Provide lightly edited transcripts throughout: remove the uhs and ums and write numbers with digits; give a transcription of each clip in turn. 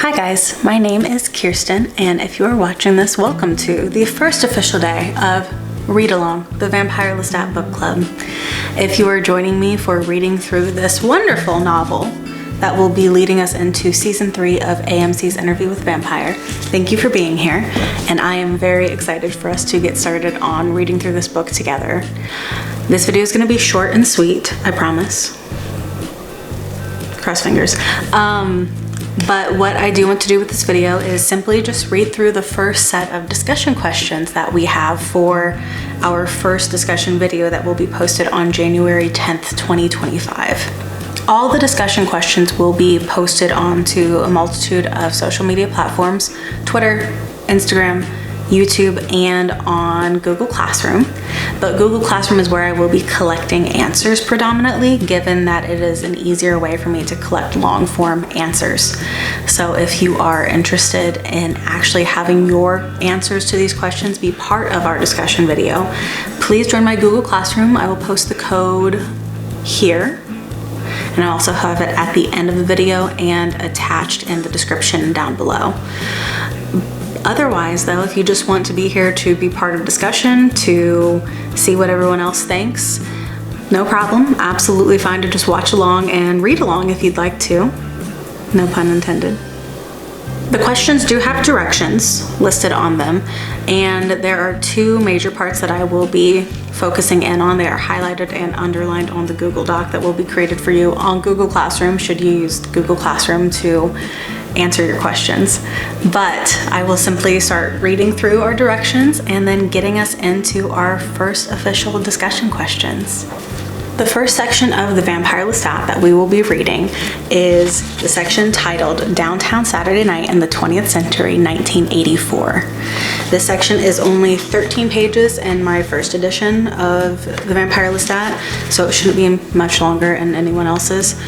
Hi guys, my name is Kirsten, and if you are watching this, welcome to the first official day of Reid Along, the Vampire Lestat Book Club. If you are joining me for reading through this wonderful novel that will be leading us into season 3 of AMC's Interview with Vampire, thank you for being here, and I am very excited for us to get started on reading through this book together. This video is going to be short and sweet, I promise. Cross fingers. But what I do want to do with this video is simply just read through the first set of discussion questions that we have for our first discussion video that will be posted on January 10th, 2025. All the discussion questions will be posted onto a multitude of social media platforms, Twitter, Instagram, YouTube, and on Google Classroom. But Google Classroom is where I will be collecting answers predominantly, given that it is an easier way for me to collect long form answers. So if you are interested in actually having your answers to these questions be part of our discussion video, please join my Google Classroom. I will post the code here, and I also have it at the end of the video and attached in the description down below. Otherwise, though, if you just want to be here to be part of discussion, to see what everyone else thinks, no problem. Absolutely fine to just watch along and read along if you'd like to. No pun intended. The questions do have directions listed on them, and there are two major parts that I will be focusing in on. They are highlighted and underlined on the Google Doc that will be created for you on Google Classroom, should you use Google Classroom to answer your questions. But I will simply start reading through our directions and then getting us into our first official discussion questions. The first section of the Vampire Lestat that we will be reading is the section titled Downtown Saturday Night in the 20th Century, 1984. This section is only 13 pages in my first edition of the Vampire Lestat, so it shouldn't be much longer in anyone else's.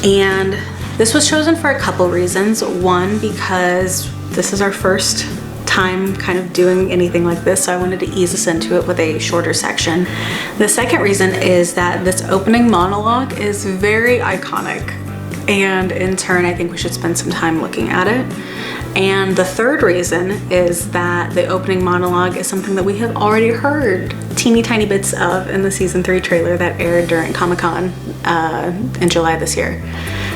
And this was chosen for a couple reasons. One, because this is our first time kind of doing anything like this, so I wanted to ease us into it with a shorter section. The second reason is that this opening monologue is very iconic, and in turn I think we should spend some time looking at it. And the third reason is that the opening monologue is something that we have already heard teeny tiny bits of in the season 3 trailer that aired during Comic-Con in July this year.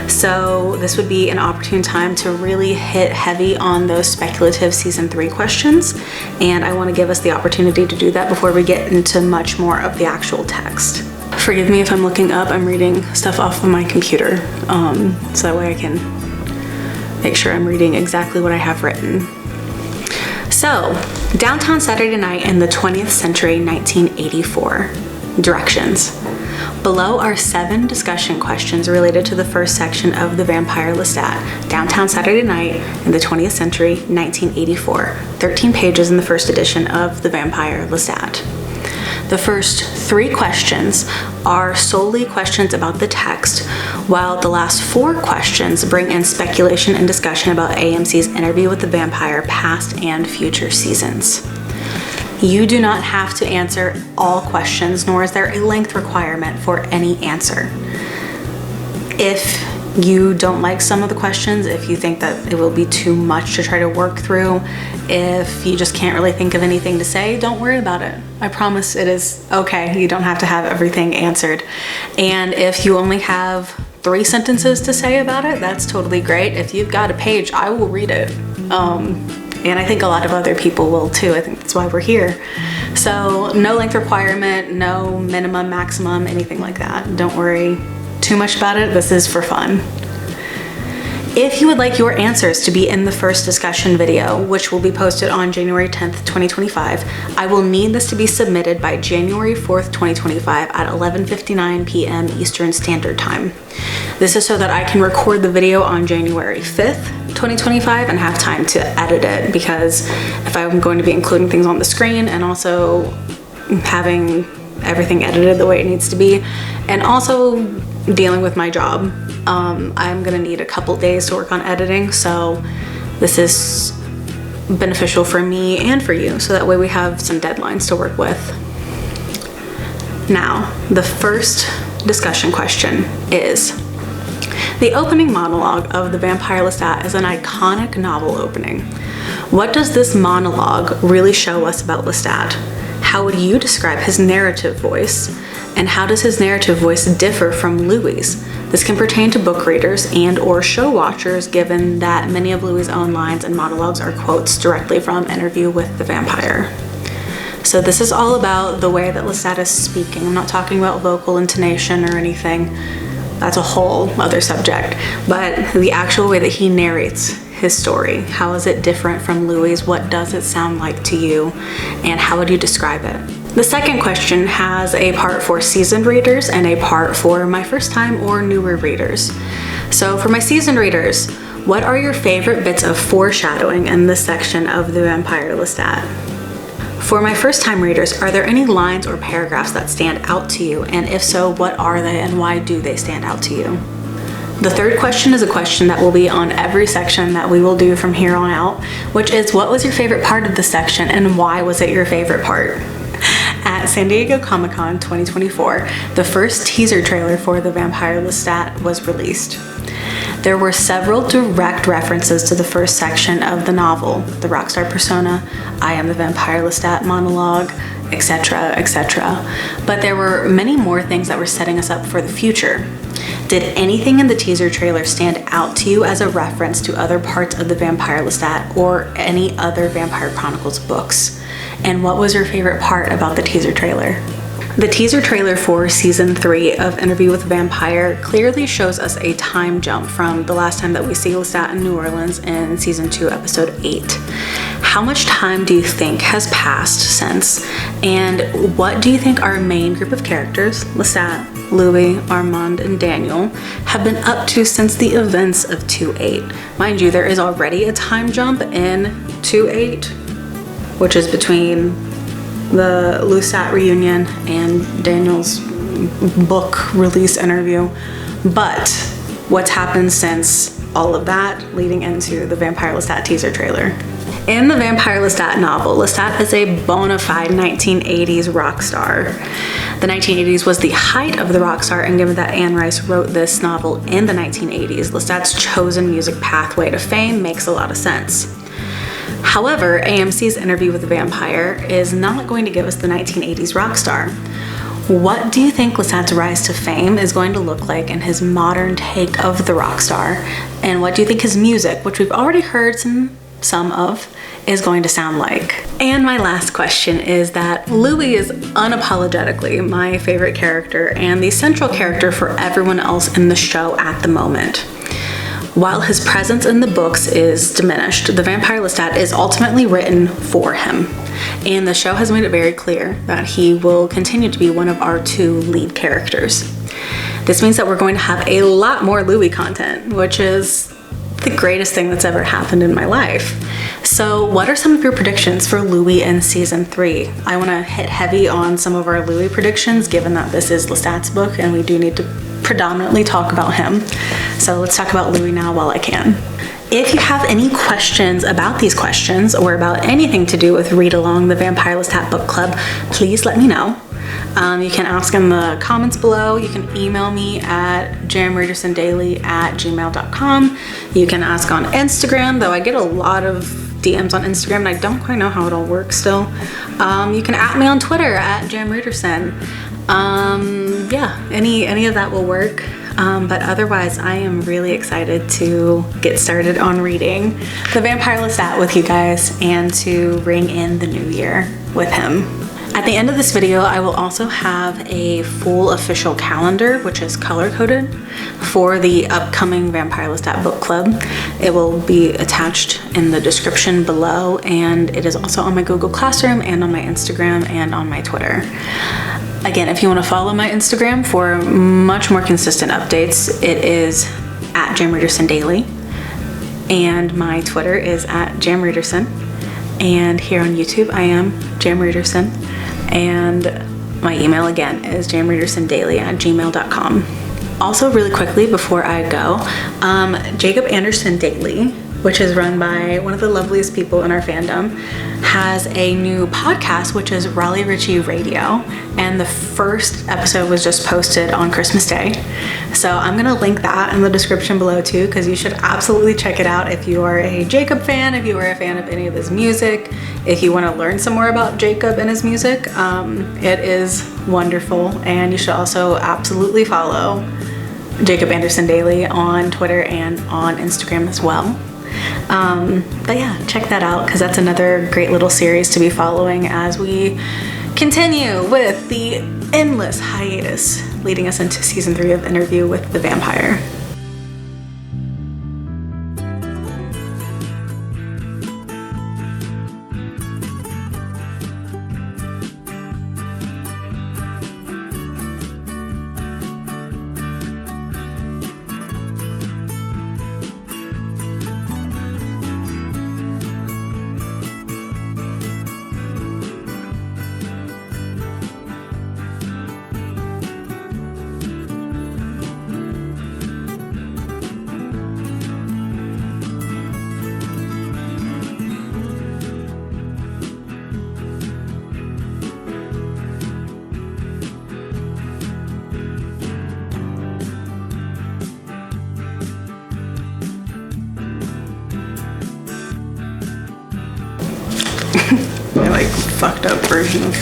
So this would be an opportune time to really hit heavy on those speculative season 3 questions, and I want to give us the opportunity to do that before we get into much more of the actual text. Forgive me if I'm looking up, I'm reading stuff off of my computer, so that way I can make sure I'm reading exactly what I have written. So, Downtown Saturday Night in the 20th Century, 1984. Directions. Below are 7 discussion questions related to the first section of the Vampire Lestat, Downtown Saturday Night in the 20th Century, 1984. 13 pages in the first edition of the Vampire Lestat. The first 3 questions are solely questions about the text, while the last 4 questions bring in speculation and discussion about AMC's Interview with the Vampire past and future seasons. You do not have to answer all questions, nor is there a length requirement for any answer. If you don't like some of the questions, if you think that it will be too much to try to work through, if you just can't really think of anything to say, don't worry about it. I promise it is okay. You don't have to have everything answered. And if you only have 3 sentences to say about it, that's totally great. If you've got a page, I will read it. And I think a lot of other people will too. I think that's why we're here. So no length requirement, no minimum, maximum, anything like that. Don't worry too much about it. This is for fun. If you would like your answers to be in the first discussion video, which will be posted on January 10th, 2025, I will need this to be submitted by January 4th, 2025 at 11:59 p.m. Eastern Standard Time. This is so that I can record the video on January 5th, 2025 and have time to edit it, because if I'm going to be including things on the screen and also having everything edited the way it needs to be, and also dealing with my job, I'm gonna need a couple days to work on editing, so this is beneficial for me and for you, so that way we have some deadlines to work with. Now, the first discussion question is, The opening monologue of The Vampire Lestat is an iconic novel opening. What does this monologue really show us about Lestat? How would you describe his narrative voice? And how does his narrative voice differ from Louis's? This can pertain to book readers and or show watchers, given that many of Louis's own lines and monologues are quotes directly from Interview with the Vampire. So this is all about the way that Lestat is speaking. I'm not talking about vocal intonation or anything. That's a whole other subject. But the actual way that he narrates his story. How is it different from Louis's? What does it sound like to you? And how would you describe it? The second question has a part for seasoned readers and a part for my first time or newer readers. So for my seasoned readers, what are your favorite bits of foreshadowing in this section of The Vampire Lestat? For my first time readers, are there any lines or paragraphs that stand out to you? And if so, what are they and why do they stand out to you? The third question is a question that will be on every section that we will do from here on out, which is, what was your favorite part of the section and why was it your favorite part? At San Diego Comic-Con 2024, the first teaser trailer for The Vampire Lestat was released. There were several direct references to the first section of the novel, the rockstar persona, I am the Vampire Lestat monologue, etc., etc. But there were many more things that were setting us up for the future. Did anything in the teaser trailer stand out to you as a reference to other parts of the Vampire Lestat or any other Vampire Chronicles books? And what was your favorite part about the teaser trailer? The teaser trailer for season 3 of Interview with the Vampire clearly shows us a time jump from the last time that we see Lestat in New Orleans in season 2, episode 8. How much time do you think has passed since? And what do you think our main group of characters, Lestat, Louis, Armand, and Daniel, have been up to since the events of 2-8? Mind you, there is already a time jump in 2-8, which is between the Lestat reunion and Daniel's book release interview. But what's happened since all of that leading into the Vampire Lestat teaser trailer? In the Vampire Lestat novel, Lestat is a bona fide 1980s rock star. The 1980s was the height of the rock star, and given that Anne Rice wrote this novel in the 1980s, Lestat's chosen music pathway to fame makes a lot of sense. However, AMC's Interview with the Vampire is not going to give us the 1980s rock star. What do you think Lestat's rise to fame is going to look like in his modern take of the rock star? And what do you think his music, which we've already heard some of, is going to sound like? And my last question is that Louis is unapologetically my favorite character and the central character for everyone else in the show at the moment. While his presence in the books is diminished, The Vampire Lestat is ultimately written for him. And the show has made it very clear that he will continue to be one of our 2 lead characters. This means that we're going to have a lot more Louis content, which is the greatest thing that's ever happened in my life. So what are some of your predictions for Louis in season 3? I want to hit heavy on some of our Louis predictions, given that this is Lestat's book and we do need to predominantly talk about him. So let's talk about Louis now while I can. If you have any questions about these questions or about anything to do with Reid Along, the Vampire Lestat Book Club, please let me know. You can ask in the comments below. You can email me at jamreidersondaily@gmail.com. You can ask on Instagram, though I get a lot of DMs on Instagram and I don't quite know how it all works still. You can at me on Twitter at jamreiderson. Yeah, any of that will work. But otherwise, I am really excited to get started on reading The Vampire Lestat with you guys and to ring in the new year with him. At the end of this video, I will also have a full official calendar, which is color-coded, for the upcoming Vampire Lestat Book Club. It will be attached in the description below, and it is also on my Google Classroom and on my Instagram and on my Twitter. Again, if you want to follow my Instagram for much more consistent updates, it is at jamreidersondaily, and my Twitter is at jamreiderson, and here on YouTube I am jamreiderson, and my email again is jamreidersondaily@gmail.com. Also, really quickly before I go, Jacob Anderson Daily which is run by one of the loveliest people in our fandom, has a new podcast, which is Ritchie Radio, and the first episode was just posted on Christmas Day. So I'm gonna link that in the description below too, because you should absolutely check it out if you are a Jacob fan, if you are a fan of any of his music, if you want to learn some more about Jacob and his music. It is wonderful, and you should also absolutely follow Jacob Anderson Daily on Twitter and on Instagram as well. But yeah, check that out, because that's another great little series to be following as we continue with the endless hiatus leading us into season 3 of Interview with the Vampire. My like fucked up version of,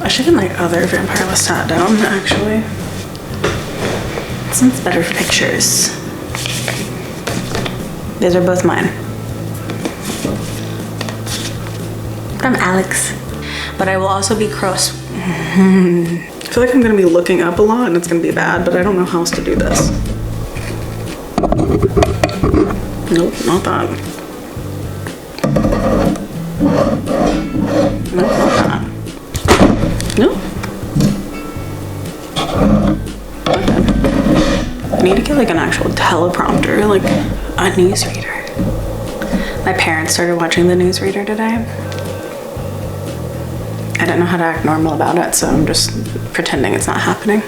I should have my other Vampire Lestat down actually. This one's better for pictures. These are both mine. From Alex. But I will also be cross. I feel like I'm gonna be looking up a lot and it's gonna be bad, but I don't know how else to do this. Nope, not that. Nope, not that. Nope. Okay. I need to get like an actual teleprompter, like a newsreader. My parents started watching the newsreader today. I don't know how to act normal about it, so I'm just pretending it's not happening.